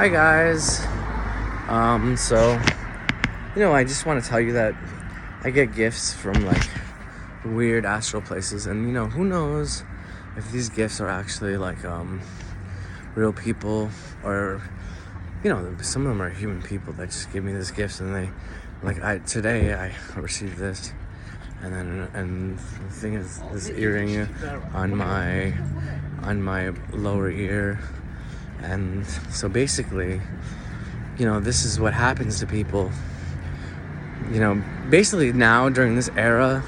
Hi guys. I just want to tell you that I get gifts from like weird astral places, and who knows if these gifts are actually like real people, or some of them are human people that just give me these gifts, and today I received this, and the thing is, this earring on my lower ear. And so basically, this is what happens to people. Basically now during this era,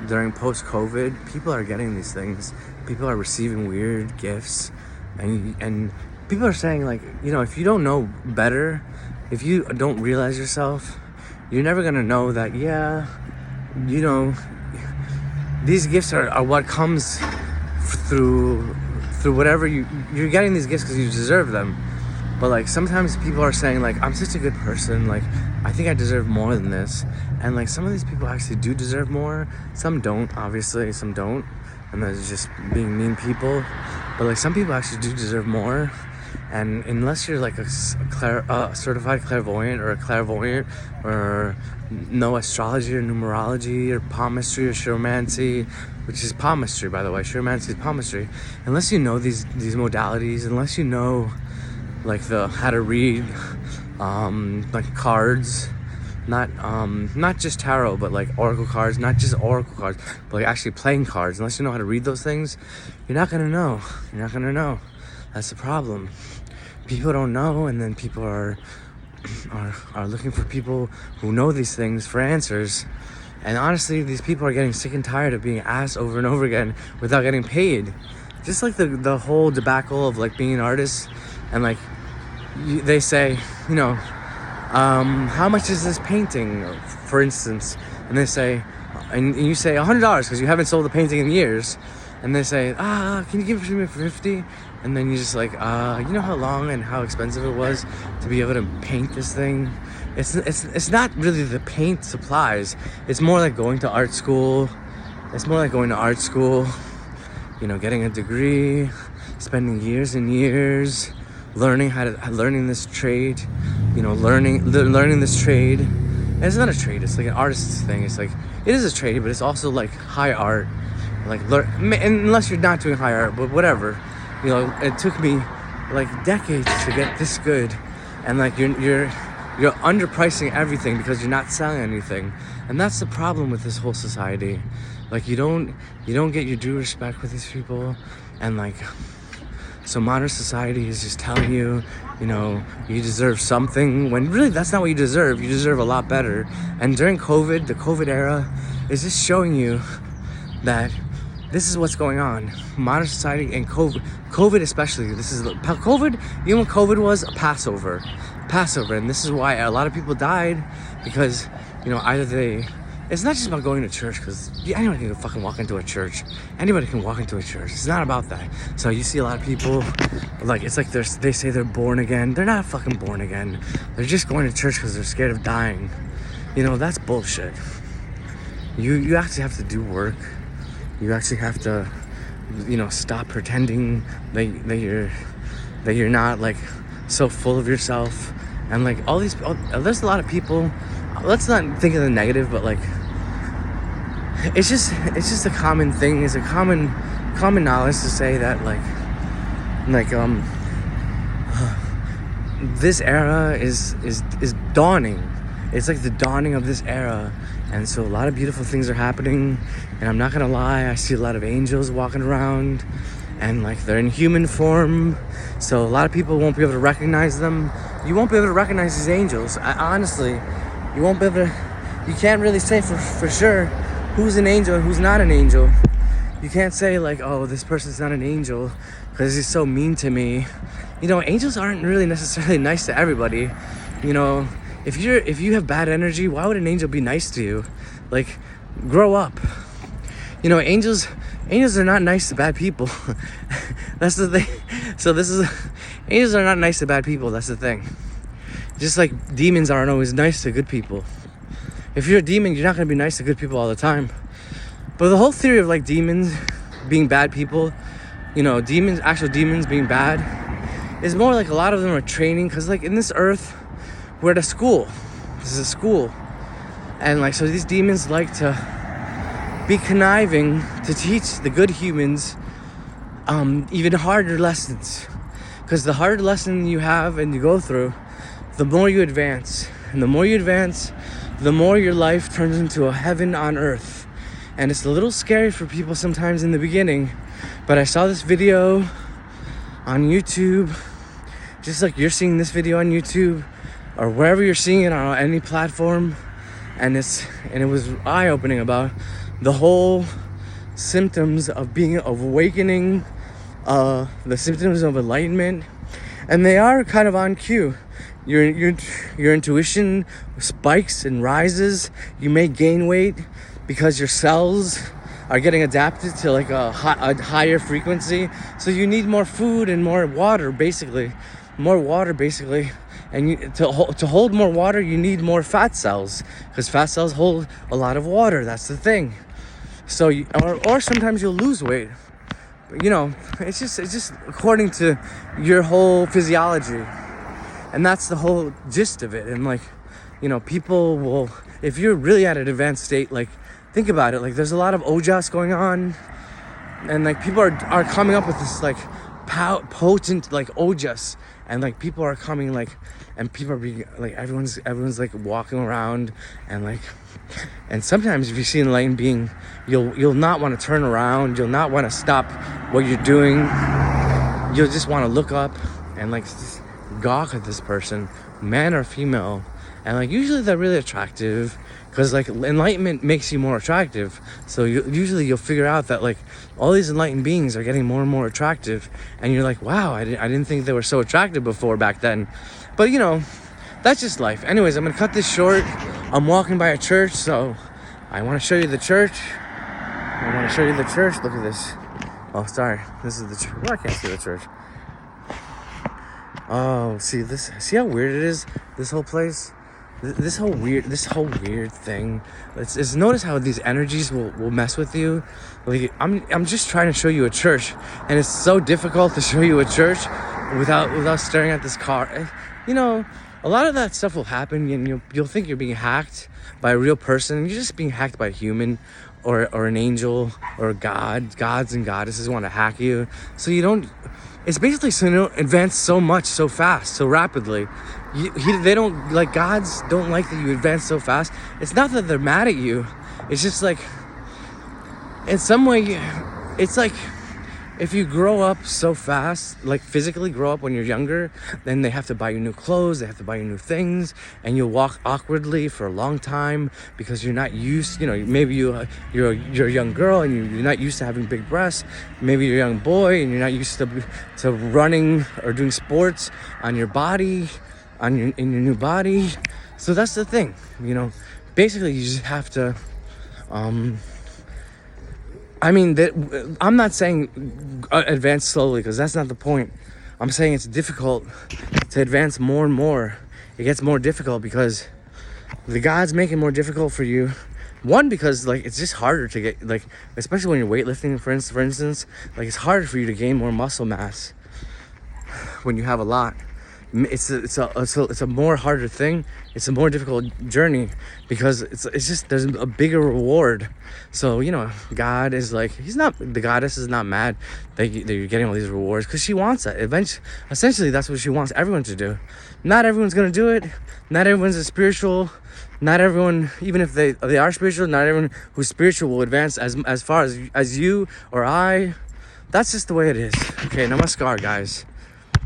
during post-COVID, people are getting these things. People are receiving weird gifts, and people are saying like, if you don't know better, if you don't realize yourself, you're never gonna know that. These gifts are what comes through whatever you're getting these gifts because you deserve them. But like sometimes people are saying like, I'm such a good person, like I think I deserve more than this. And like some of these people actually do deserve more. Some don't, obviously, some don't, and that's just being mean people. But like some people actually do deserve more. And unless you're like a certified clairvoyant or a clairvoyant, or know astrology or numerology or palmistry or chiromancy, which is palmistry, by the way, chiromancy is palmistry. Unless you know these modalities, unless you know like how to read like cards, not just tarot, but like oracle cards, not just oracle cards, but like actually playing cards. Unless you know how to read those things, you're not gonna know. That's the problem. People don't know, and then people are looking for people who know these things for answers. And honestly, these people are getting sick and tired of being asked over and over again without getting paid. Just like the whole debacle of like being an artist, and like they say, how much is this painting, for instance? And they say, and you say $100 because you haven't sold the painting in years. And they say, can you give it to me for 50? And then you just like, you know how long and how expensive it was to be able to paint this thing? It's not really the paint supplies. It's more like going to art school. Getting a degree, spending years and years learning this trade. Learning this trade. And it's not a trade. It's like an artist's thing. It's like, it is a trade, but it's also like high art. Like unless you're not doing high art, but whatever. It took me like decades to get this good, and like you're underpricing everything because you're not selling anything. And that's the problem with this whole society. Like you don't get your due respect with these people. And like, so modern society is just telling you, you deserve something, when really that's not what you deserve. You deserve a lot better. And during COVID, the COVID era is just showing you that this is what's going on. Modern society and COVID especially. This is COVID. Even when COVID was a Passover, and this is why a lot of people died, because either it's not just about going to church, because anyone can fucking walk into a church. Anybody can walk into a church. It's not about that. So you see a lot of people, like it's like they say they're born again. They're not fucking born again. They're just going to church because they're scared of dying. That's bullshit. You actually have to do work. You actually have to, stop pretending that you're not like so full of yourself. And like there's a lot of people. Let's not think of the negative, but like it's just a common thing. It's a common knowledge to say that this era is dawning. It's like the dawning of this era. And so a lot of beautiful things are happening, and I'm not gonna lie, I see a lot of angels walking around, and like they're in human form, so a lot of people won't be able to recognize them. You won't be able to recognize these angels. Honestly, you won't be able to. You can't really say for sure who's an angel and who's not an angel. You can't say like, oh, this person's not an angel because he's so mean to me. Angels aren't really necessarily nice to everybody. If you have bad energy, why would an angel be nice to you? Like, grow up. Angels are not nice to bad people. That's the thing. So angels are not nice to bad people. That's the thing. Just like demons aren't always nice to good people. If you're a demon, you're not going to be nice to good people all the time. But the whole theory of like demons being bad people, actual demons being bad, It's more like a lot of them are training, because like in this earth, we're at a school. This is a school. And like, so these demons like to be conniving to teach the good humans even harder lessons. Because the harder lesson you have and you go through, the more you advance. And the more you advance, the more your life turns into a heaven on earth. And it's a little scary for people sometimes in the beginning. But I saw this video on YouTube, just like you're seeing this video on YouTube, or wherever you're seeing it on any platform, and it was eye-opening about the whole symptoms of awakening, the symptoms of enlightenment, and they are kind of on cue. Your intuition spikes and rises. You may gain weight because your cells are getting adapted to like a higher frequency. So you need more food and more water, basically. And to hold more water, you need more fat cells, because fat cells hold a lot of water. That's the thing. So or sometimes you'll lose weight. But, you know, it's just according to your whole physiology. And that's the whole gist of it. And like, you know, people will, if you're really at an advanced state, like, think about it. Like, there's a lot of ojas going on, and like people are coming up with this like potent like ojas, and like people are coming like, and people are being like, everyone's like walking around, and sometimes if you see an enlightened being, you'll not want to turn around. You'll not want to stop what you're doing. You'll just want to look up and like just gawk at this person, man or female. And like usually they're really attractive, because like enlightenment makes you more attractive. So usually you'll figure out that like all these enlightened beings are getting more and more attractive, and you're like, wow, I didn't think they were so attractive before back then. But you know, that's just life. Anyways, I'm gonna cut this short. I'm walking by a church, so I want to show you the church. Look at this. Oh, sorry. This is the church. Well, I can't see the church. Oh, see this? See how weird it is? This whole place. This whole weird thing. It's notice how these energies will mess with you. Like I'm just trying to show you a church, and it's so difficult to show you a church without staring at this car. You know, a lot of that stuff will happen, and you'll think you're being hacked by a real person. You're just being hacked by a human, or an angel, or God. Gods and goddesses want to hack you, so you don't. It's basically so you don't advance so much, so fast, so rapidly. They don't, like, gods don't like that you advance so fast. It's not that they're mad at you. It's just like, in some way, it's like, if you grow up so fast, like physically grow up when you're younger, then they have to buy you new clothes, they have to buy you new things, and you'll walk awkwardly for a long time because you're not used, you know, maybe you're a young girl and you're not used to having big breasts. Maybe you're a young boy and you're not used to running or doing sports on your body, in your new body. So that's the thing, you know. Basically, you just have to I mean, I'm not saying advance slowly, because that's not the point. I'm saying it's difficult to advance more and more. It gets more difficult because the gods make it more difficult for you. One, because like it's just harder to get, like, especially when you're weightlifting, for instance, like it's harder for you to gain more muscle mass when you have a lot. It's a more harder thing. It's a more difficult journey because it's just there's a bigger reward. So, you know, God is like, the goddess is not mad that you're getting all these rewards, because she wants that. Essentially, that's what she wants everyone to do. Not everyone's gonna do it. Not everyone's spiritual. Not everyone, even if they are spiritual, not everyone who's spiritual will advance as far as you or I. That's just the way it is. Okay, namaskar, guys.